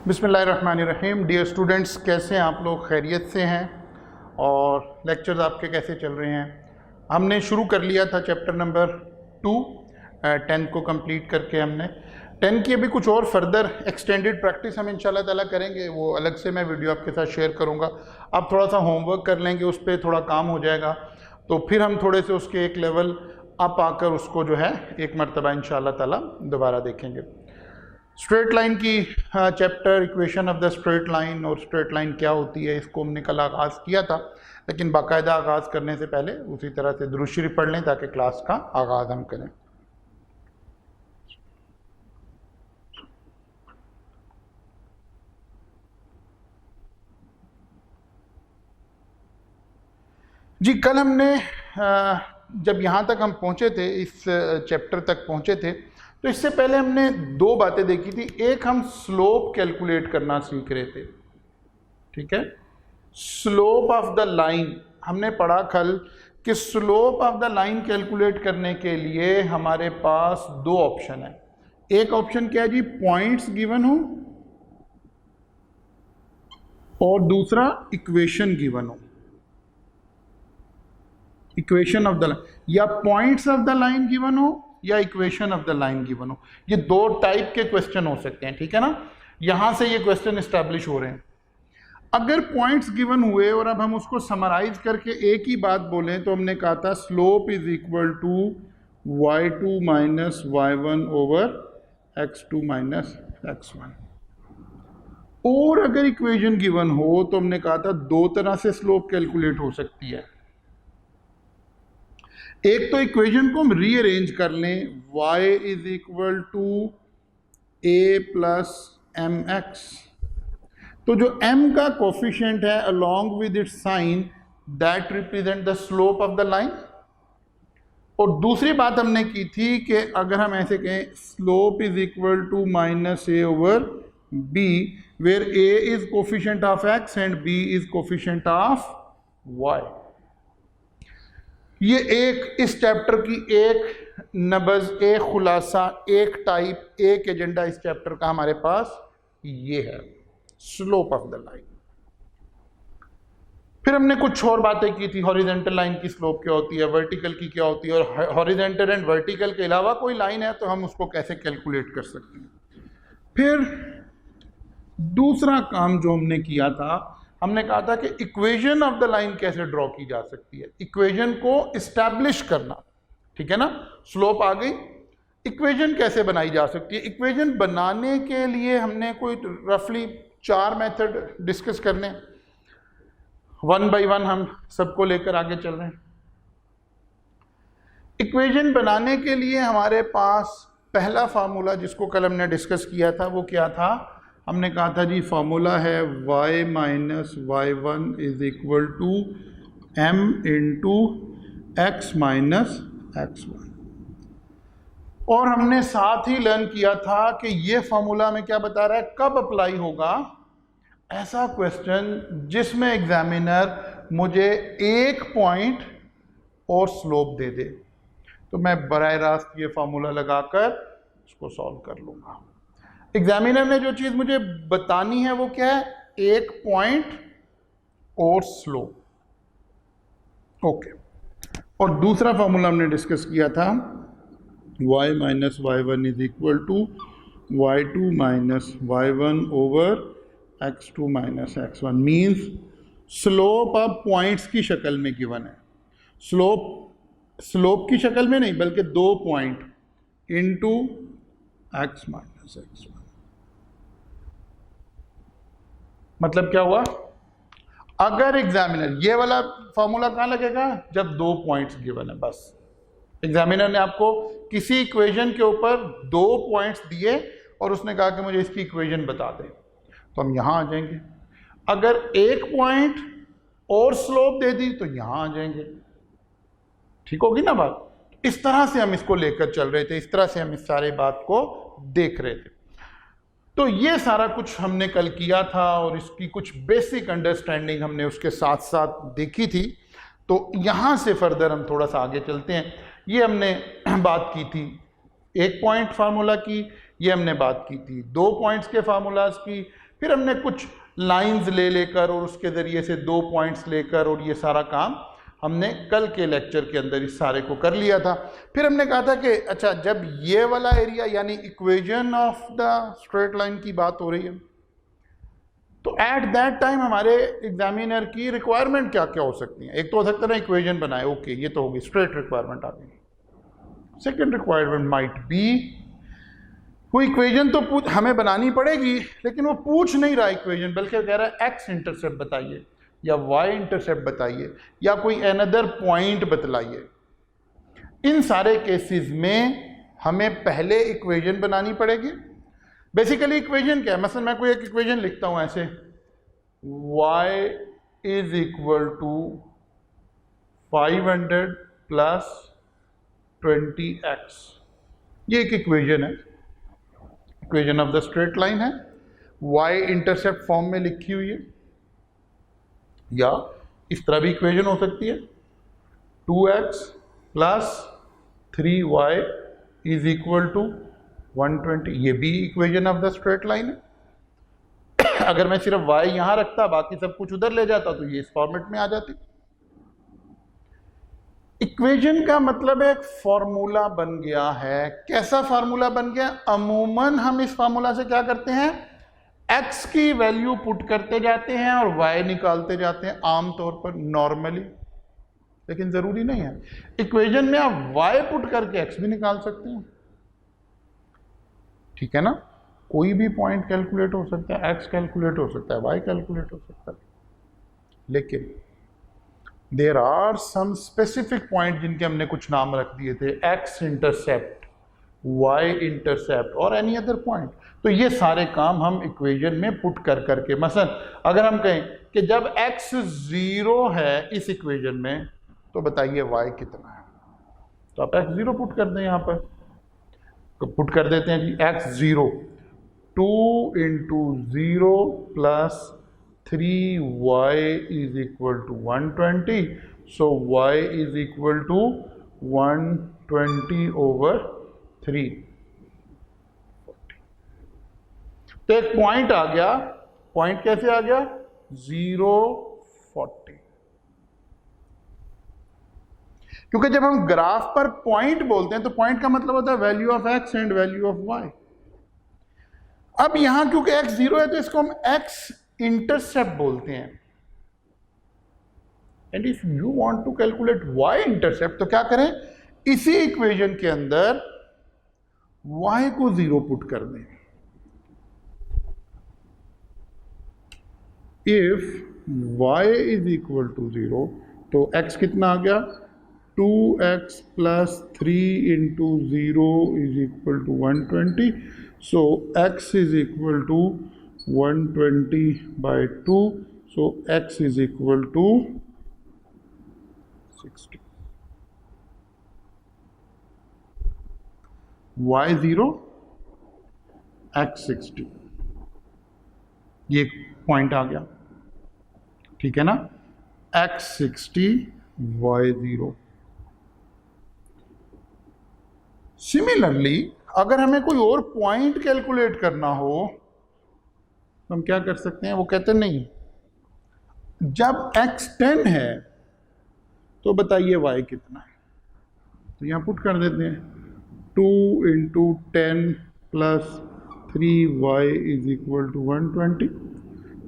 बिस्मिल्लाहिर्रहमानिर्रहीम। Dear students, कैसे हैं आप लोग? खैरियत से हैं? और लेक्चर्स आपके कैसे चल रहे हैं? हमने शुरू कर लिया था चैप्टर नंबर 2, 10 को कंप्लीट करके हमने 10 की अभी कुछ और फर्दर एक्सटेंडेड प्रैक्टिस हम इंशाल्लाह ताला करेंगे। वो अलग से मैं वीडियो आपके साथ शेयर करूँगा। आप थोड़ा सा होमवर्क कर लेंगे, उस पर थोड़ा काम हो जाएगा, तो फिर हम थोड़े से उसके एक लेवल अप आकर उसको जो है एक मरतबा इंशाल्लाह ताला दोबारा देखेंगे। स्ट्रेट लाइन की chapter equation of the straight line और स्ट्रेट लाइन क्या होती है, इसको हमने कल आगाज़ किया था, लेकिन बाकायदा आगाज़ करने से पहले उसी तरह से दुरूद शरीफ पढ़ लें ताकि क्लास का आगाज़ हम करें। जी, कल हमने जब यहाँ तक हम पहुँचे थे, इस चैप्टर तक पहुँचे थे, तो इससे पहले हमने दो बातें देखी थी। एक, हम स्लोप कैलकुलेट करना सीख रहे थे, ठीक है। स्लोप ऑफ द लाइन हमने पढ़ा कल कि slope of the line calculate करने के लिए हमारे पास दो ऑप्शन है। एक ऑप्शन क्या है जी, पॉइंट्स गिवन हो, और दूसरा इक्वेशन गिवन हो। इक्वेशन ऑफ द लाइन, या points of the line given हो या equation of the line given हो। ये दो टाइप के क्वेश्चन हो सकते हैं, ठीक है ना। यहां से ये क्वेश्चन एस्टैब्लिश हो रहे हैं। अगर पॉइंट्स गिवन हुए और अब हम उसको समराइज करके एक ही बात बोलें, तो हमने कहा था slope is equal to y2 minus y1 over x2 minus x1। और अगर इक्वेशन गिवन हो तो हमने कहा था दो तरह से स्लोप कैलकुलेट हो सकती है। एक तो इक्वेशन को हम रीअरेंज कर लें, y is equal to a plus m x. तो जो m का कोफिशिएंट है along with its sign, that represent the slope of the line. और दूसरी बात हमने की थी कि अगर हम ऐसे कहें slope is equal to minus a over b, where a is coefficient of x and b is coefficient of y। ये एक इस चैप्टर की एक नबज, एक खुलासा, एक टाइप, एक एजेंडा इस चैप्टर का हमारे पास ये है, स्लोप ऑफ द लाइन। फिर हमने कुछ और बातें की थी, हॉरिजॉन्टल लाइन की स्लोप क्या होती है, वर्टिकल की क्या होती है, और हॉरिजॉन्टल एंड वर्टिकल के अलावा कोई लाइन है तो हम उसको कैसे कैलकुलेट कर सकते हैं। फिर दूसरा काम जो हमने किया था, हमने कहा था कि इक्वेशन ऑफ द लाइन कैसे ड्रॉ की जा सकती है, इक्वेशन को इस्टेब्लिश करना, ठीक है ना। स्लोप आ गई, इक्वेशन कैसे बनाई जा सकती है। इक्वेशन बनाने के लिए हमने कोई रफली 4 मेथड डिस्कस करने, वन बाय वन हम सबको लेकर आगे चल रहे हैं। इक्वेशन बनाने के लिए हमारे पास पहला फार्मूला जिसको कल हमने डिस्कस किया था वो क्या था, हमने कहा था जी फार्मूला है y minus y1 is equal to m into x minus x1। और हमने साथ ही लर्न किया था कि ये फार्मूला हमें क्या बता रहा है, कब अप्लाई होगा ऐसा क्वेश्चन जिसमें एग्जामिनर मुझे एक पॉइंट और स्लोप दे दे, तो मैं बराह रास्त ये फार्मूला लगाकर इसको सॉल्व कर लूँगा। एग्जामिनर ने जो चीज़ मुझे बतानी है वो क्या है, एक पॉइंट और स्लोप, ओके। और दूसरा फार्मूला हमने डिस्कस किया था y minus y1 is equal to y2 minus y1 over x2 minus x1। Means slope अब पॉइंट्स की शक्ल में गिवन है, स्लोप की शक्ल में नहीं बल्कि दो point into x minus x1। मतलब क्या हुआ, अगर एग्जामिनर, ये वाला फॉर्मूला कहाँ लगेगा, जब दो पॉइंट्स गिवन है, बस एग्जामिनर ने आपको किसी इक्वेशन के ऊपर दो पॉइंट्स दिए और उसने कहा कि मुझे इसकी इक्वेशन बता दें, तो हम यहां आ जाएंगे। अगर एक पॉइंट और स्लोप दे दी तो यहां आ जाएंगे, ठीक होगी ना बात। इस तरह से हम इसको लेकर चल रहे थे, इस तरह से हम इस सारे बात को देख रहे थे। तो ये सारा कुछ हमने कल किया था और इसकी कुछ बेसिक अंडरस्टैंडिंग हमने उसके साथ साथ देखी थी। तो यहाँ से फर्दर हम थोड़ा सा आगे चलते हैं। ये हमने बात की थी एक पॉइंट फार्मूला की, ये हमने बात की थी दो पॉइंट्स के फार्मूलाज की, फिर हमने कुछ लाइंस ले लेकर और उसके ज़रिए से 2 पॉइंट्स लेकर और ये सारा काम हमने कल के लेक्चर के अंदर इस सारे को कर लिया था। फिर हमने कहा था कि अच्छा, जब ये वाला एरिया यानी equation of the straight line की बात हो रही है, तो एट दैट टाइम हमारे एग्जामिनर की रिक्वायरमेंट क्या क्या हो सकती है। एक तो हो सकता है ना इक्वेशन बनाए, ओके ये तो होगी, स्ट्रेट रिक्वायरमेंट आ गई। सेकेंड रिक्वायरमेंट माइट बी, वो इक्वेशन तो हमें बनानी पड़ेगी, लेकिन वो पूछ नहीं रहा इक्वेशन, बल्कि कह रहा है एक्स इंटरसेप्ट बताइए या वाई इंटरसेप्ट बताइए या कोई अनदर पॉइंट बतलाइए। इन सारे केसेस में हमें पहले इक्वेशन बनानी पड़ेगी। बेसिकली इक्वेशन क्या है, मसलन मैं कोई एक इक्वेशन लिखता हूं ऐसे, y is equal to 500 plus 20x, ये एक इक्वेशन है, equation of the straight line है, y इंटरसेप्ट फॉर्म में लिखी हुई है, या इस तरह भी इक्वेशन हो सकती है 2x plus 3y is equal to 120, ये भी equation of the straight line है। अगर मैं सिर्फ y यहां रखता, बाकी सब कुछ उधर ले जाता, तो ये इस फॉर्मेट में आ जाती। इक्वेशन का मतलब एक फॉर्मूला बन गया है। कैसा फार्मूला बन गया? अमूमन हम इस फार्मूला से क्या करते हैं, x की वैल्यू पुट करते जाते हैं और y निकालते जाते हैं, आमतौर पर नॉर्मली, लेकिन जरूरी नहीं है। इक्वेशन में आप y पुट करके x भी निकाल सकते हैं, ठीक है ना। कोई भी पॉइंट कैलकुलेट हो सकता है, x कैलकुलेट हो सकता है, y कैलकुलेट हो सकता है, लेकिन there are some specific point जिनके हमने कुछ नाम रख दिए थे, x इंटरसेप्ट, y इंटरसेप्ट और एनी अदर पॉइंट। तो ये सारे काम हम इक्वेशन में पुट कर करके, मसलन अगर हम कहें कि जब x 0 है इस इक्वेशन में, तो बताइए y कितना है, तो आप x 0 पुट कर दें यहाँ पर, तो पुट कर देते हैं जी x 0, 2 into 0 plus 3y is equal to 120, so y is equal to 120 over 3। तो एक पॉइंट आ गया, पॉइंट कैसे आ गया, 0, 40। क्योंकि जब हम ग्राफ पर पॉइंट बोलते हैं तो पॉइंट का मतलब होता है value of x and value of y। अब यहां क्योंकि x 0 है तो इसको हम x इंटरसेप्ट बोलते हैं। And if you want to calculate y intercept, तो क्या करें, इसी इक्वेशन के अंदर y को 0 पुट कर दें। If y is equal to 0, तो x कितना आ गया, 2x plus 3 into 0 is equal to 120, so x is equal to 120 by 2, so x is equal to 60। y 0, x 60, ये पॉइंट आ गया, ठीक है ना, x 60, y 0। सिमिलरली अगर हमें कोई और पॉइंट कैलकुलेट करना हो तो हम क्या कर सकते हैं, वो कहते नहीं, जब x 10 है तो बताइए y कितना है, तो यहां पुट कर देते हैं 2 into 10 plus 3y is equal to 120,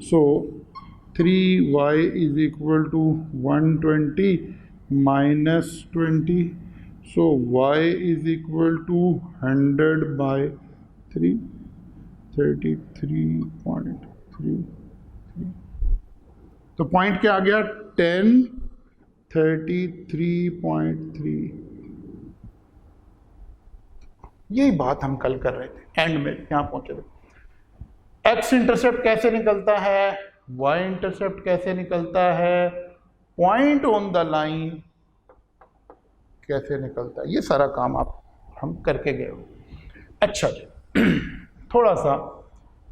so 3y is equal to 120 minus 20, so y is equal to 100 by 3, 33.33। तो पॉइंट क्या आ गया, 10, 33.3। यही बात हम कल कर रहे थे, एंड में यहां पहुंचे थे। x इंटरसेप्ट कैसे निकलता है, y इंटरसेप्ट कैसे निकलता है, पॉइंट ऑन द लाइन कैसे निकलता है, ये सारा काम हम करके गए हो। अच्छा जी, थोड़ा सा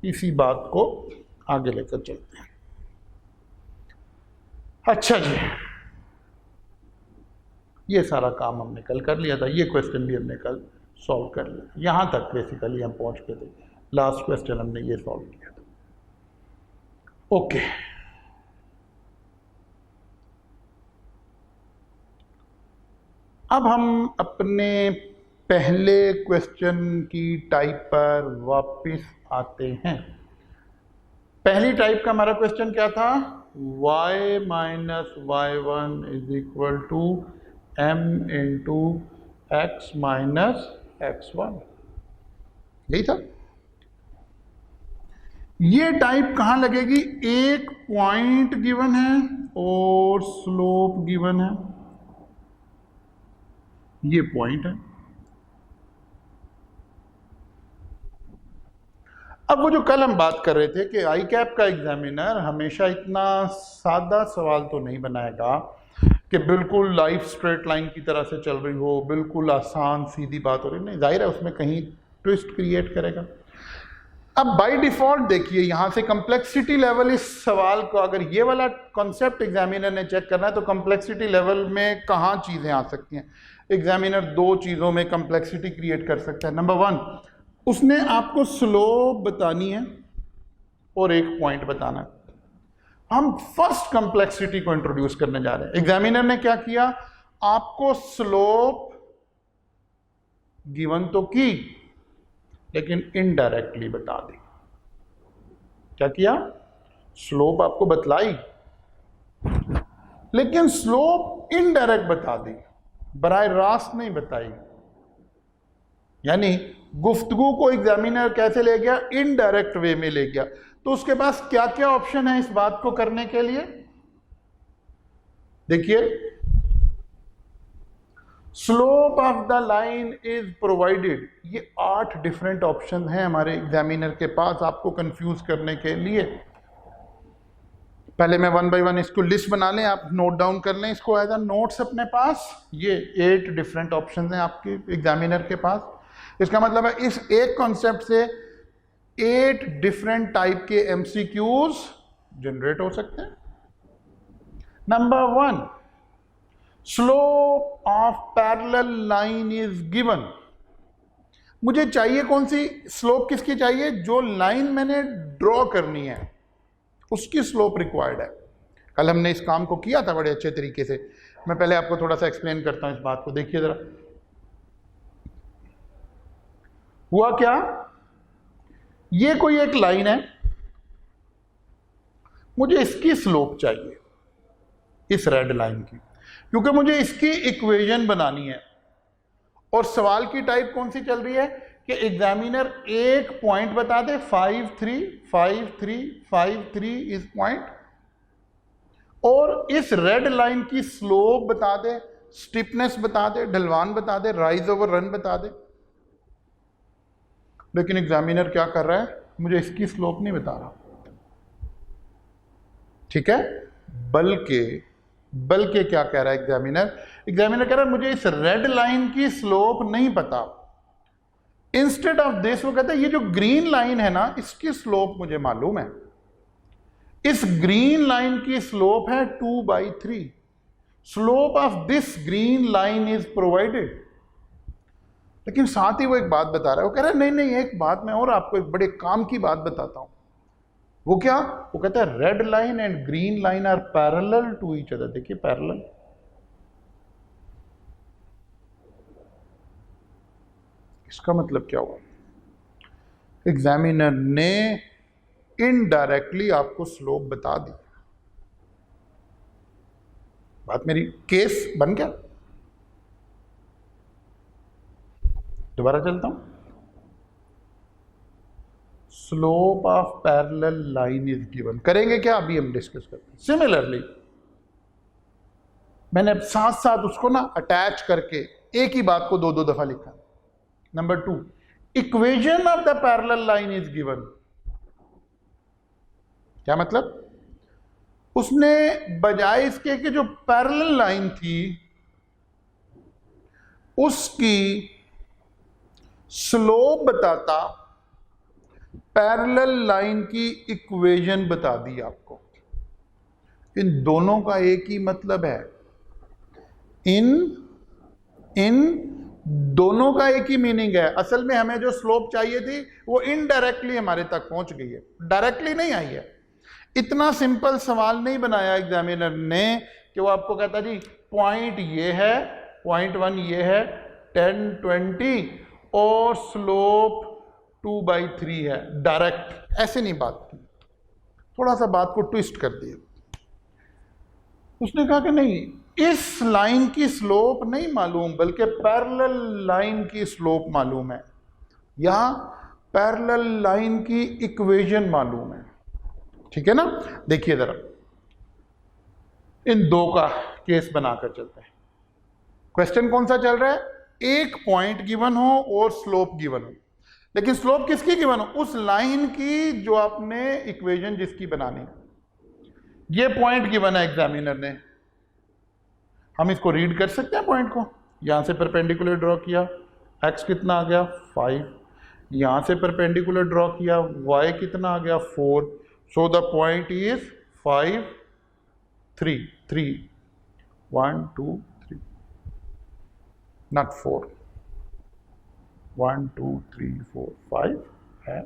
इसी बात को आगे लेकर चलते हैं। अच्छा जी, ये सारा काम हमने कल कर लिया था, ये क्वेश्चन भी हमने कल सॉल्व कर लिया, यहाँ तक बेसिकली हम पहुँच गए थे, लास्ट क्वेश्चन हमने ये सॉल्व किया था। ओके, अब हम अपने पहले क्वेश्चन की टाइप पर वापस आते हैं। पहली टाइप का हमारा क्वेश्चन क्या था? y minus y one is equal to m into x minus x one, यही था। ये टाइप कहां लगेगी? एक पॉइंट गिवन है और स्लोप गिवन है, ये पॉइंट है। अब वो जो कल हम बात कर रहे थे कि आई कैप का एग्जामिनर हमेशा इतना सादा सवाल तो नहीं बनाएगा कि बिल्कुल लाइफ स्ट्रेट लाइन की तरह से चल रही हो, बिल्कुल आसान सीधी बात हो रही, नहीं, जाहिर है उसमें कहीं ट्विस्ट क्रिएट करेगा। अब बाय डिफॉल्ट देखिए, यहां से कॉम्प्लेक्सिटी लेवल, इस सवाल को अगर ये वाला कॉन्सेप्ट एग्जामिनर ने चेक करना है तो कॉम्प्लेक्सिटी लेवल में कहां चीजें आ सकती हैं। एग्जामिनर दो चीजों में कॉम्प्लेक्सिटी क्रिएट कर सकता है। नंबर वन, उसने आपको स्लोप बतानी है और एक पॉइंट बताना है। हम फर्स्ट कॉम्प्लेक्सिटी को इंट्रोड्यूस करने जा रहे हैं। एग्जामिनर ने क्या किया? आपको स्लोप गिवन तो की, लेकिन इनडायरेक्टली बता दी। क्या किया? स्लोप आपको बतलाई, लेकिन स्लोप इनडायरेक्ट बता दी, बराह रास्त नहीं बताई। यानी गुफ्तगू को एग्जामिनर कैसे ले गया? इनडायरेक्ट वे में ले गया। तो उसके पास क्या क्या ऑप्शन है इस बात को करने के लिए? देखिए, slope of the line is provided, ये 8 डिफरेंट ऑप्शन हैं हमारे एग्जामिनर के पास आपको कंफ्यूज करने के लिए। पहले मैं वन बाय वन इसको लिस्ट बना लें, आप नोट डाउन कर लें इसको एज अ नोट्स अपने पास। ये 8 डिफरेंट ऑप्शन हैं आपके एग्जामिनर के पास। इसका मतलब है इस एक कॉन्सेप्ट से 8 डिफरेंट टाइप के एमसीक्यूज जनरेट हो सकते हैं। Number 1, slope of parallel line is given. मुझे चाहिए कौन सी स्लोप? किसकी चाहिए? जो लाइन मैंने ड्रॉ करनी है उसकी स्लोप रिक्वायर्ड है। कल हमने इस काम को किया था बड़े अच्छे तरीके से। मैं पहले आपको थोड़ा सा एक्सप्लेन करता हूं इस बात को। देखिए जरा, हुआ क्या? ये कोई एक लाइन है, मुझे इसकी स्लोप चाहिए, इस रेड लाइन की, क्योंकि मुझे इसकी इक्वेशन बनानी है। और सवाल की टाइप कौन सी चल रही है कि एग्जामिनर एक पॉइंट बता दे, 5 3 5 3 5 3 इस पॉइंट, और इस रेड लाइन की स्लोप बता दे, स्टिफनेस बता दे, ढलवान बता दे, राइज ओवर रन बता दे। लेकिन एग्जामिनर क्या कर रहा है? मुझे इसकी स्लोप नहीं बता रहा, ठीक है। बल्कि क्या कह रहा है एग्जामिनर? एग्जामिनर कह रहा है मुझे इस रेड लाइन की स्लोप नहीं पता। इंस्टेड ऑफ दिस वो कहता है ये जो ग्रीन लाइन है ना, इसकी स्लोप मुझे मालूम है। इस ग्रीन लाइन की स्लोप है 2/3। Slope of this green line is provided. लेकिन साथ ही वो एक बात बता रहा है, वो कह रहा है नहीं नहीं, एक बात मैं और आपको एक बड़े काम की बात बताता हूं। वो क्या? वो कहता है red line and green line are parallel to each other. देखिए पैरेलल, इसका मतलब क्या हुआ? एग्जामिनर ने इनडायरेक्टली आपको स्लोप बता दी। बात मेरी केस बन गया। दोबारा चलता हूं। Slope of parallel line is given. करेंगे क्या? अभी हम डिस्कस करते हैं। सिमिलरली मैंने साथ साथ उसको ना अटैच करके एक ही बात को 2-2 दफा लिखा। Number 2, equation of the parallel line is given. क्या मतलब? उसने बजाय इसके कि जो पैरेलल लाइन थी उसकी स्लोप बताता, पैरेलल लाइन की इक्वेशन बता दी आपको। इन दोनों का एक ही मतलब है। इन दोनों का एक ही मीनिंग है। असल में हमें जो स्लोप चाहिए थी वो इनडायरेक्टली हमारे तक पहुंच गई है, डायरेक्टली नहीं आई है। इतना सिंपल सवाल नहीं बनाया एग्जामिनर ने कि वो आपको कहता जी पॉइंट ये है, पॉइंट 1 ये है, 10 20 और स्लोप 2/3 है। डायरेक्ट ऐसे नहीं बात की, थोड़ा सा बात को ट्विस्ट कर दिया। उसने कहा कि नहीं, इस लाइन की स्लोप नहीं मालूम बल्कि पैरेलल लाइन की स्लोप मालूम है, या पैरेलल लाइन की इक्वेशन मालूम है। ठीक है ना, देखिए जरा इन दो का केस बनाकर चलते हैं। क्वेश्चन कौन सा चल रहा है? एक पॉइंट गिवन हो और स्लोप गिवन हो, लेकिन स्लोप किसकी गिवन हो? उस लाइन की जो आपने इक्वेशन जिसकी बनानी। ये पॉइंट गिवन है एग्जामिनर ने, हम इसको रीड कर सकते हैं पॉइंट को। यहां से परपेंडिकुलर ड्रॉ किया, x कितना आ गया 5, यहां से परपेंडिकुलर ड्रॉ किया, y कितना आ गया 4। So the point is 5 3 3 1 2 3, not 4, 1 2 3 4 5 है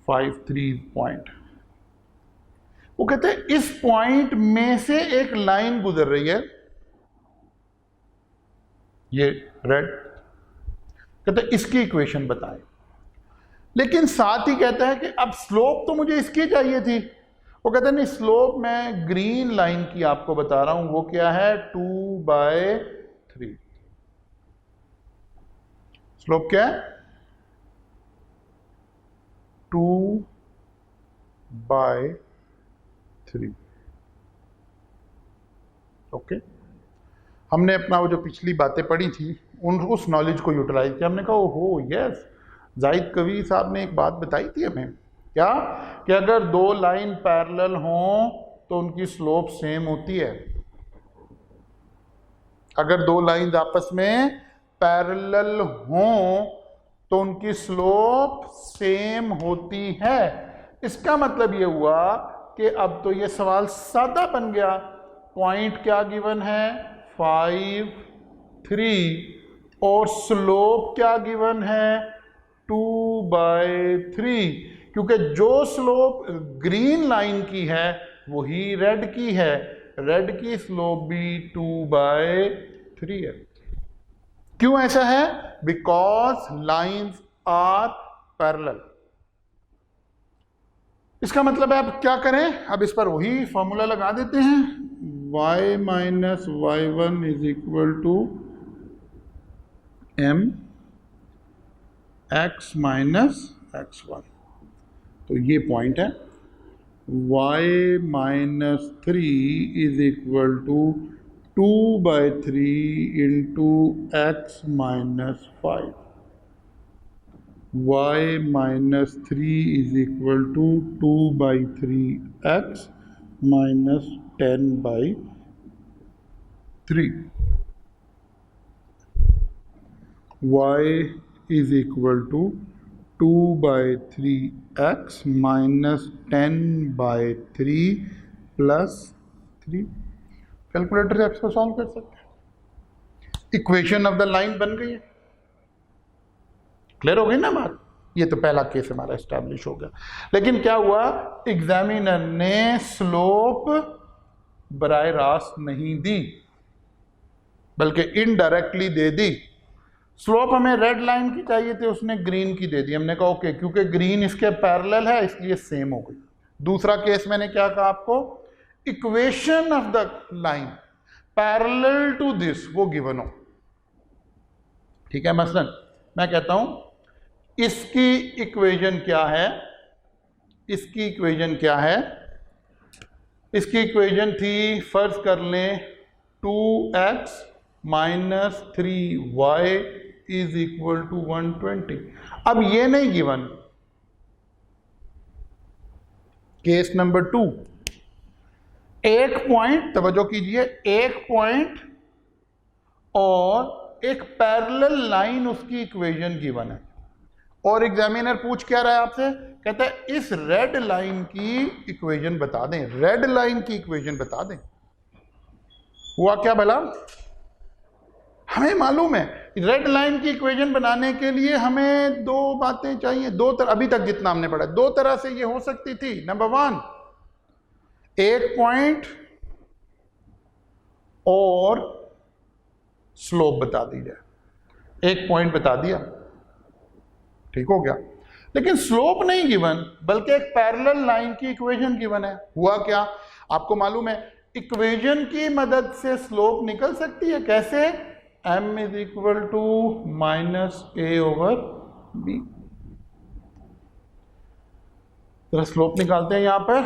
5 3 पॉइंट। वो कहते हैं इस पॉइंट में से एक लाइन गुजर रही है, ये रेड, कहते हैं इसकी इक्वेशन बताएं। लेकिन साथ ही कहता है कि अब स्लोप तो मुझे इसकी चाहिए थी। वो कहते हैं नहीं, स्लोप मैं ग्रीन लाइन की आपको बता रहा हूं, वो क्या है 2/3। स्लोप क्या है 2/3। ओके, हमने अपना वो जो पिछली बातें पढ़ी थी उस नॉलेज को यूटिलाइज किया। हमने कहा ओहो यस, जाहिद कवी साहब ने एक बात बताई थी हमें, क्या कि अगर दो लाइन पैरेलल हों तो उनकी स्लोप सेम होती है। अगर दो लाइन आपस में पैरेलल हों तो उनकी स्लोप सेम होती है। इसका मतलब ये हुआ कि अब तो ये सवाल सादा बन गया। पॉइंट क्या गिवन है 5 3 और स्लोप क्या गिवन है 2/3, क्योंकि जो स्लोप ग्रीन लाइन की है वही रेड की है, रेड की स्लोप भी 2/3 है। क्यों ऐसा है? Because lines are parallel. इसका मतलब है अब क्या करें, अब इस पर वही फॉर्मूला लगा देते हैं, y minus y1 is equal to m x minus x1। तो ये पॉइंट है, y minus 3 is equal to 2/3 into x minus 5। y minus 3 is equal to 2/3x minus 10/3। y is equal to 2/3x minus 10/3 plus 3। Calculator से इसको solve कर सकते हैं। Equation of the line बन गई है। क्लियर हो गई ना बात? ये तो पहला केस हमारा एस्टैब्लिश हो गया। लेकिन क्या हुआ, एग्जामिनर ने स्लोप बराह रास्त नहीं दी बल्कि इनडायरेक्टली दे दी। स्लोप हमें रेड लाइन की चाहिए थी, उसने ग्रीन की दे दी। हमने कहा ओके, क्योंकि ग्रीन इसके पैरेलल है इसलिए सेम हो गई। दूसरा केस मैंने क्या कहा आपको, equation of the line parallel to this वो गिवन हो। ठीक है, मसलन मैं कहता हूं इसकी इक्वेशन क्या है, इसकी इक्वेशन क्या है, इसकी इक्वेशन थी, फर्ज कर लें 2x minus 3y is equal to 120। अब ये नहीं गिवन। केस नंबर 2, एक पॉइंट, तवज्जो कीजिए, एक पॉइंट और एक पैरेलल लाइन उसकी इक्वेशन गिवन है, और एग्जामिनर पूछ क्या रहा है आपसे, कहता है इस रेड लाइन की इक्वेशन बता दें, रेड लाइन की इक्वेशन बता दें। हुआ क्या भला, हमें मालूम है रेड लाइन की इक्वेशन बनाने के लिए हमें दो बातें चाहिए, दो तरह, अभी तक जितना हमने पढ़ा दो तरह से ये हो सकती थी। नंबर वन, एक पॉइंट और स्लोप बता दी जाए, एक पॉइंट बता दिया, ठीक हो गया। लेकिन स्लोप नहीं गिवन, बल्कि एक पैरेलल लाइन की इक्वेशन गिवन है। हुआ क्या, आपको मालूम है इक्वेशन की मदद से स्लोप निकल सकती है। कैसे? m is equal to minus a over b. जरा स्लोप निकालते हैं यहां पर,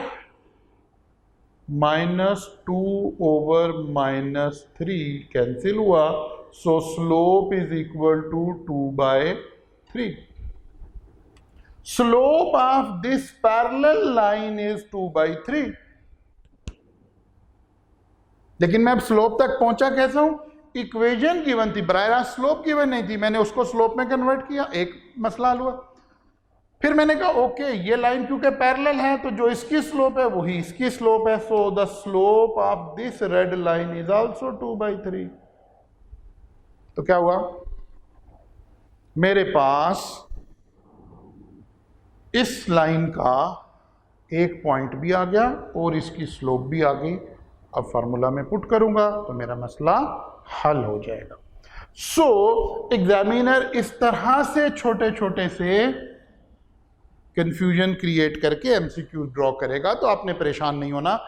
-2 ओवर -3 कैंसिल हुआ, so slope is equal to 2/3। Slope of this parallel line is 2/3। लेकिन मैं अब स्लोप तक पहुंचा कैसे हूं? इक्वेशन गिवन थी, बराह रास्त स्लोप गिवन नहीं थी, मैंने उसको स्लोप में कन्वर्ट किया, एक मसला हल हुआ। फिर मैंने कहा ओके ये लाइन क्योंकि पैरेलल है तो जो इसकी स्लोप है वही इसकी स्लोप है, so the slope of this red line is also 2/3। तो क्या हुआ, मेरे पास इस लाइन का एक पॉइंट भी आ गया और इसकी स्लोप भी आ गई। अब फार्मूला में पुट करूंगा तो मेरा मसला हल हो जाएगा। सो एग्जामिनर इस तरह से छोटे छोटे से कंफ्यूजन क्रिएट करके एमसीक्यू ड्रॉ करेगा, तो आपने परेशान नहीं होना।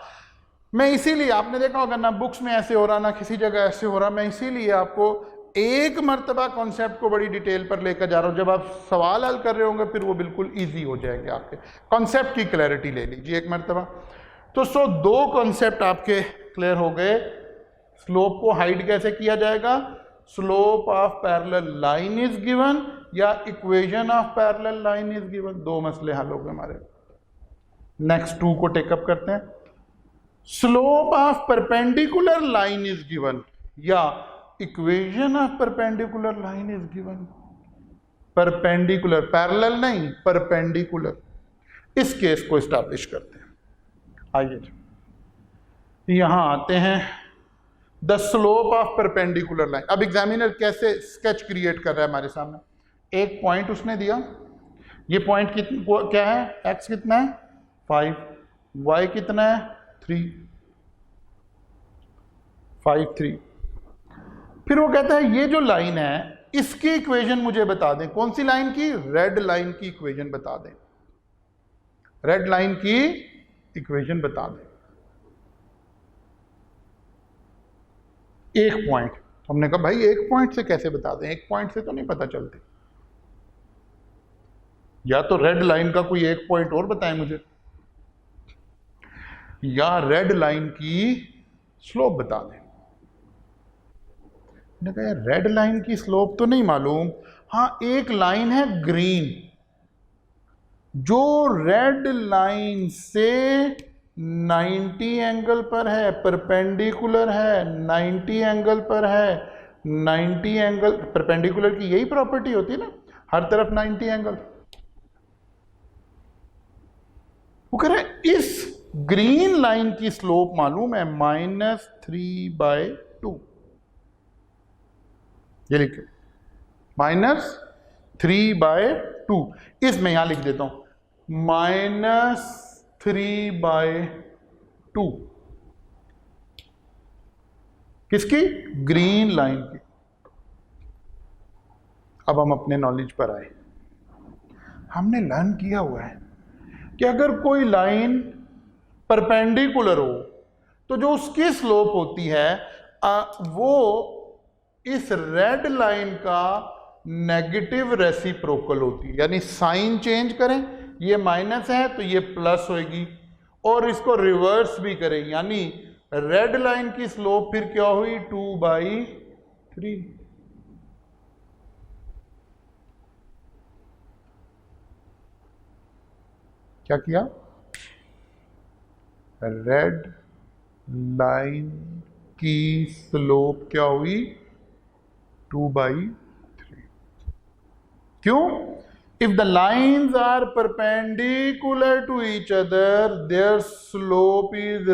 मैं इसीलिए, आपने देखा होगा ना बुक्स में ऐसे हो रहा ना किसी जगह ऐसे हो रहा, मैं इसीलिए आपको एक मर्तबा कॉन्सेप्ट को बड़ी डिटेल पर लेकर जा रहा हूं। जब आप सवाल हल कर रहे होंगे फिर वो बिल्कुल ईजी हो जाएंगे, आपके कॉन्सेप्ट की क्लैरिटी ले लीजिए एक मर्तबा। तो सो दो कॉन्सेप्ट आपके क्लियर हो गए। स्लोप को हाइड कैसे किया जाएगा, slope of parallel line is given या equation of parallel line is given, दो मसले हल हो गए हमारे। नेक्स्ट 2 को टेकअप करते हैं। Slope of perpendicular line is given या equation of perpendicular line is given. Perpendicular, parallel नहीं, परपेंडिकुलर, इस केस को एस्टैब्लिश करते हैं। आइए यहां आते हैं, the slope of perpendicular line. अब एग्जामिनर कैसे स्केच क्रिएट कर रहा है हमारे सामने, एक पॉइंट उसने दिया, ये पॉइंट क्या है, x कितना है 5, y कितना है 3, 5 3। फिर वो कहता है ये जो लाइन है इसकी इक्वेशन मुझे बता दें। कौन सी लाइन की? रेड लाइन की इक्वेशन बता दें, रेड लाइन की इक्वेशन बता दें। एक पॉइंट, हमने कहा भाई एक पॉइंट से कैसे बता दें, एक पॉइंट से तो नहीं पता चलती, या तो रेड लाइन का कोई एक पॉइंट और बताएं मुझे, या रेड लाइन की स्लोप बता दें। मैंने कहा यार रेड लाइन की स्लोप तो नहीं मालूम, हाँ एक लाइन है ग्रीन जो रेड लाइन से 90 एंगल पर है, परपेंडिकुलर है, 90 एंगल पर है। 90 एंगल, परपेंडिकुलर की यही प्रॉपर्टी होती है ना, हर तरफ 90 एंगल। वो कह रहे हैं इस ग्रीन लाइन की स्लोप मालूम है -3/2। ये लिखे -3/2, इसमें यहां लिख देता हूं -3/2 किसकी? ग्रीन लाइन की। अब हम अपने नॉलेज पर आए। हमने लर्न किया हुआ है कि अगर कोई लाइन परपेंडिकुलर हो तो जो उसकी स्लोप होती है वो इस रेड लाइन का नेगेटिव रेसिप्रोकल होती है। यानी साइन चेंज करें, ये माइनस है तो ये प्लस होगी, और इसको रिवर्स भी करें, यानी रेड लाइन की स्लोप फिर क्या हुई 2/3। क्या किया? रेड लाइन की स्लोप क्या हुई 2/3। क्यों? If the lines are perpendicular to each other, their slope is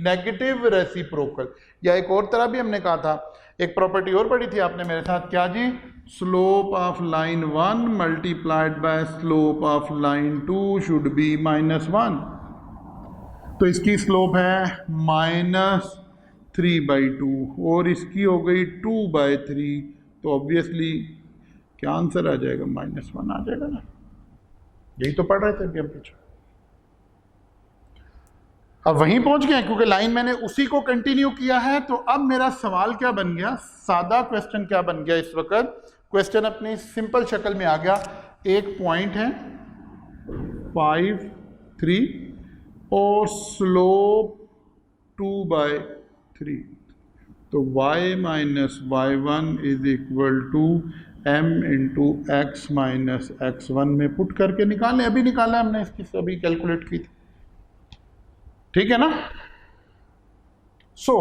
negative reciprocal। या एक और तरह भी हमने कहा था एक प्रॉपर्टी और पढ़ी थी आपने मेरे साथ, क्या जी? Slope of line 1 multiplied by slope of line 2 should be -1। तो इसकी स्लोप है -3/2 और इसकी हो गई 2/3, तो ऑब्वियसली क्या आंसर आ जाएगा? -1 आ जाएगा ना। यही तो पढ़ रहे थे अभी हम पीछे। अब वहीं पहुंच गए क्योंकि लाइन मैंने उसी को कंटिन्यू किया है। तो अब मेरा सवाल क्या बन गया, सादा क्वेश्चन क्या बन गया? इस वक्त क्वेश्चन अपनी सिंपल शक्ल में आ गया। एक पॉइंट है 5, 3 और स्लोप 2/3, तो y minus y1 is equal to m into x minus x1 में पुट करके निकालें। अभी निकाला हमने, इसकी सभी कैलकुलेट की थी, ठीक है ना। सो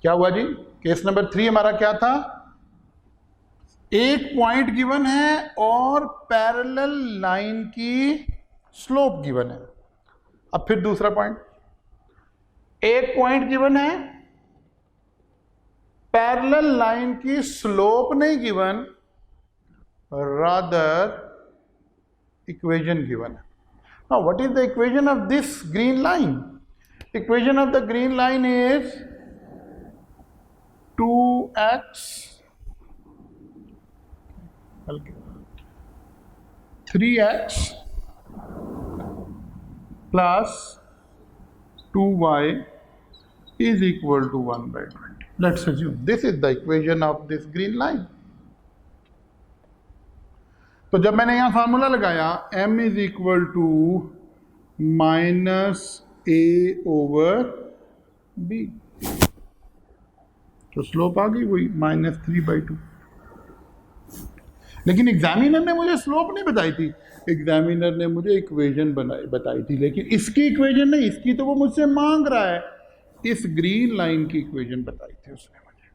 क्या हुआ जी? केस नंबर 3 हमारा क्या था? एक पॉइंट गिवन है और पैरेलल लाइन की स्लोप गिवन है। अब फिर दूसरा पॉइंट, एक पॉइंट गिवन है, पैरेलल लाइन की स्लोप नहीं गिवन, रादर इक्वेशन गिवन है। Now, what is the equation of this green line? Equation of the green line is 2x 3x plus 2y is equal to 1/20. Let's assume this is the equation of this green line. तो जब मैंने यहां formula लगाया m is equal to -a/b, तो slope आ गई वही -3/2। लेकिन examiner ने मुझे स्लोप नहीं बताई थी, एग्जामिनर ने मुझे इक्वेशन बताई थी। लेकिन इसकी इक्वेशन नहीं, इसकी तो वो मुझसे मांग रहा है, इस ग्रीन लाइन की इक्वेशन बताई थी उसने मुझे।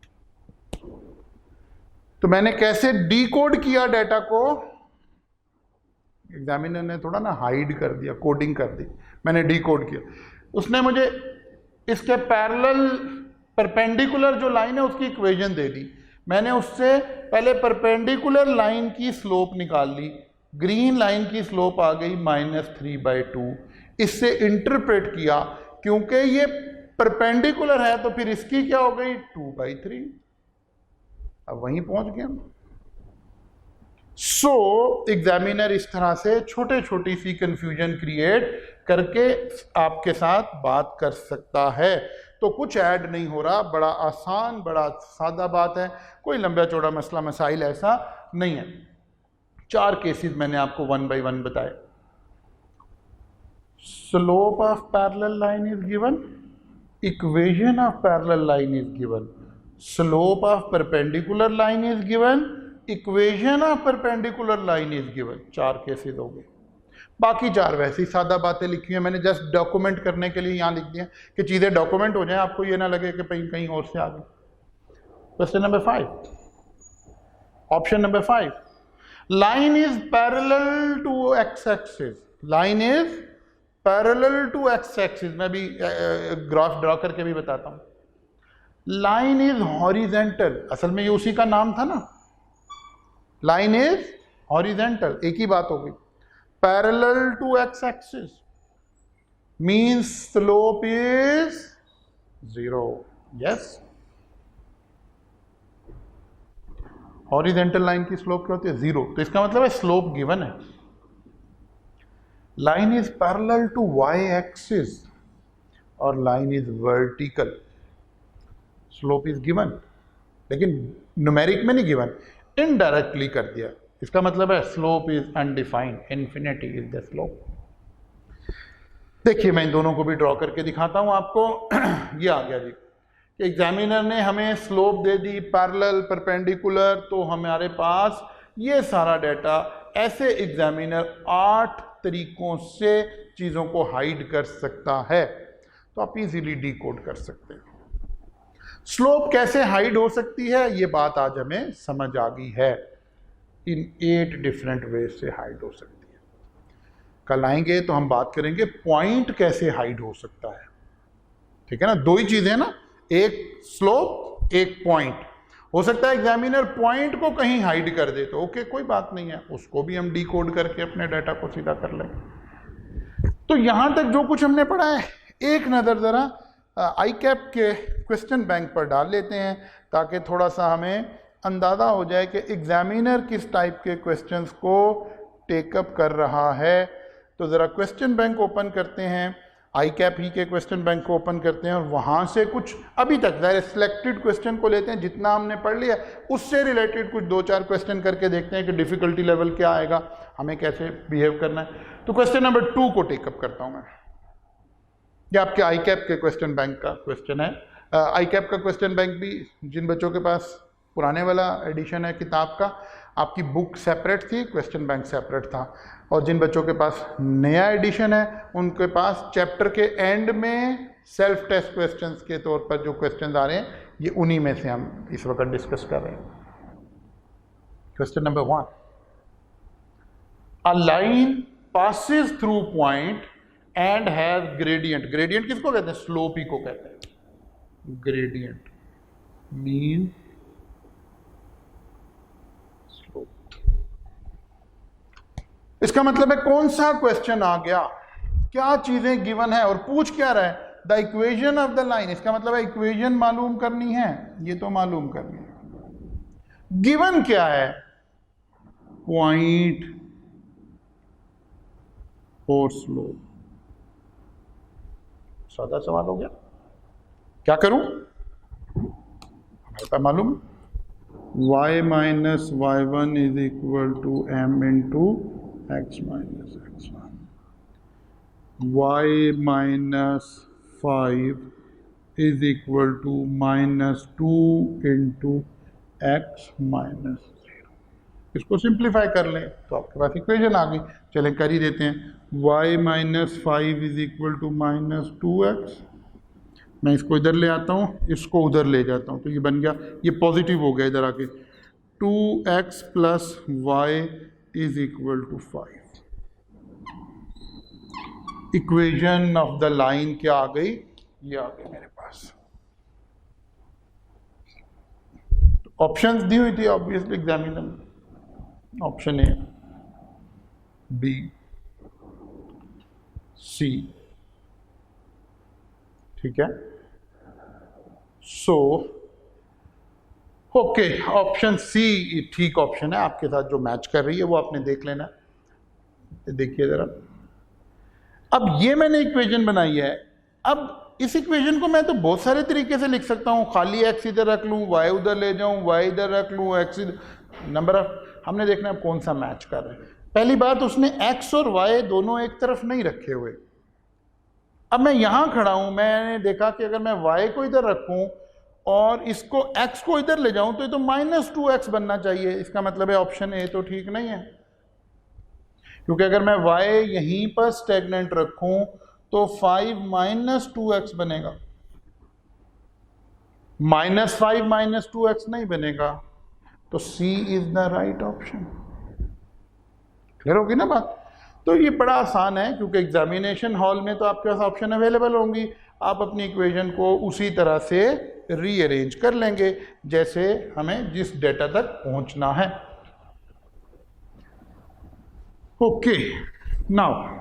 तो मैंने कैसे डीकोड किया डाटा को? एग्जामिनर ने थोड़ा ना हाइड कर दिया, कोडिंग कर दी, मैंने डीकोड किया। उसने मुझे इसके पैरेलल परपेंडिकुलर जो लाइन है उसकी इक्वेशन दे दी। मैंने उससे पहले परपेंडिकुलर लाइन की स्लोप निकाल ली, ग्रीन लाइन की स्लोप आ गई -3/2। इससे इंटरप्रेट किया, क्योंकि ये परपेंडिकुलर है तो फिर इसकी क्या हो गई? 2/3। अब वहीं पहुंच गए हम। सो एग्जामिनर इस तरह से छोटी सी कंफ्यूजन क्रिएट करके आपके साथ बात कर सकता है। तो कुछ ऐड नहीं हो रहा, बड़ा आसान, बड़ा सादा बात है, कोई लंबा चौड़ा मसला मसाइल ऐसा नहीं है। 4 केसेस मैंने आपको 1 by 1 बताए। Slope of parallel line is given, equation of parallel line is given, slope of perpendicular line is given, equation of perpendicular line is given. 4 cases हो गए। बाकी 4 वैसी सादा बातें लिखी हैं, मैंने जस्ट डॉक्यूमेंट करने के लिए यहाँ लिख दिया कि चीज़ें डॉक्यूमेंट हो जाएं, आपको ये ना लगे कि कहीं और से आ गई। Question number 5, option number 5, line is parallel to x axis, line is parallel to x axis. मैं भी ग्राफ ड्रॉ करके भी बताता हूँ। लाइन इज हॉरिजेंटल, असल में ये उसी का नाम था ना, लाइन इज हॉरिजेंटल, एक ही बात हो गई। Parallel to x axis means slope is 0। Yes, horizontal line की स्लोप क्या होती है? 0। तो इसका मतलब है स्लोप गिवन है। Line is parallel to Y axis और line is vertical, slope is given, लेकिन न्यूमेरिक में नहीं गिवन, इनडायरेक्टली कर दिया। इसका मतलब है slope is undefined, infinity is the slope. देखिए मैं इन दोनों को भी ड्रॉ करके दिखाता हूं आपको। ये आ गया जी कि एग्जामिनर ने हमें स्लोप दे दी, पैरेलल, परपेंडिकुलर, तो हमारे पास ये सारा डाटा। ऐसे एग्जामिनर 8 तरीकों से चीज़ों को हाइड कर सकता है, तो आप इजीली डीकोड कर सकते हैं। स्लोप कैसे हाइड हो सकती है, ये बात आज हमें समझ आ गई है। इन 8 डिफरेंट वेज से हाइड हो सकती है। कल आएंगे तो हम बात करेंगे पॉइंट कैसे हाइड हो सकता है। ठीक है ना, 2 ही चीज़ें ना, एक स्लोप एक पॉइंट। हो सकता है एग्जामिनर पॉइंट को कहीं हाइड कर दे तो ओके कोई बात नहीं है, उसको भी हम डिकोड करके अपने डाटा को सीधा कर लेंगे। तो यहां तक जो कुछ हमने पढ़ा है एक नज़र ज़रा आई कैप के क्वेश्चन बैंक पर डाल लेते हैं ताकि थोड़ा सा हमें अंदाज़ा हो जाए कि एग्जामिनर किस टाइप के क्वेश्चंस को टेकअप कर रहा है। तो ज़रा क्वेश्चन बैंक ओपन करते हैं, आई कैप ही के क्वेश्चन बैंक को ओपन करते हैं और वहाँ से कुछ अभी तक सिलेक्टेड क्वेश्चन को लेते हैं, जितना हमने पढ़ लिया उससे रिलेटेड कुछ 2-4 क्वेश्चन करके देखते हैं कि डिफ़िकल्टी लेवल क्या आएगा, हमें कैसे बिहेव करना है। तो क्वेश्चन नंबर 2 को टेकअप करता हूँ मैं। ये आपके आई कैप के क्वेश्चन बैंक का क्वेश्चन है। आई कैप का क्वेश्चन बैंक भी जिन बच्चों के पास पुराने वाला एडिशन है किताब का, आपकी बुक सेपरेट थी, क्वेश्चन बैंक सेपरेट था, और जिन बच्चों के पास नया एडिशन है उनके पास चैप्टर के एंड में सेल्फ टेस्ट क्वेश्चंस के तौर पर जो क्वेश्चंस आ रहे हैं ये उन्हीं में से हम इस वक्त डिस्कस कर रहे हैं। Question number 1, a line passes through point and has gradient. Gradient किसको कहते हैं? स्लोप ही को कहते हैं। ग्रेडियंट मीन इसका मतलब है कौन सा क्वेश्चन आ गया, क्या चीजें गिवन है और पूछ क्या रहा है, the equation of the line. इसका मतलब है इक्वेशन मालूम करनी है, ये तो मालूम करनी है। गिवन क्या है? पॉइंट और स्लोप। सादा सवाल हो गया। क्या करूं? हमारे पास मालूम y minus y1 is equal to m into x minus x1, y minus 5 is equal to -2 into x minus 0। इसको सिंप्लीफाई कर लें तो आपके पास इक्वेशन आ गई। चलें कर ही देते हैं। y minus 5 is equal to -2x, मैं इसको इधर ले आता हूँ, इसको उधर ले जाता हूँ तो ये बन गया, ये पॉजिटिव हो गया इधर आके, 2x plus y is equal to 5। Equation of the line क्या आ गई? ये आ गई मेरे पास। ऑप्शंस दी हुई थी ऑब्वियसली एग्जामिनर में, ऑप्शन ए, बी, सी, ठीक है। सो ओके, ऑप्शन सी ठीक ऑप्शन है, आपके साथ जो मैच कर रही है वो आपने देख लेना। देखिए जरा, अब ये मैंने इक्वेशन बनाई है। अब इस इक्वेशन को मैं तो बहुत सारे तरीके से लिख सकता हूँ, खाली x इधर रख लूँ, y उधर ले जाऊँ, y इधर रख लूँ, x नंबर ऑफ, हमने देखना है कौन सा मैच कर रहे हैं। पहली बात, उसने x और y दोनों एक तरफ नहीं रखे हुए। अब मैं यहां खड़ा हूं, मैंने देखा कि अगर मैं y को इधर रखूं और इसको x को इधर ले जाऊं तो ये तो -2x बनना चाहिए। इसका मतलब है ऑप्शन ए तो ठीक नहीं है, क्योंकि अगर मैं y यहीं पर स्टेगनेंट रखूं तो 5 -2x बनेगा, -5 -2x नहीं बनेगा। तो C is the right option. Clear होगी ना बात? तो ये बड़ा आसान है, क्योंकि एग्जामिनेशन हॉल में तो आपके पास ऑप्शन अवेलेबल होंगी, आप अपनी इक्वेशन को उसी तरह से रीअरेंज कर लेंगे जैसे हमें जिस डेटा तक पहुंचना है। ओके, नाउ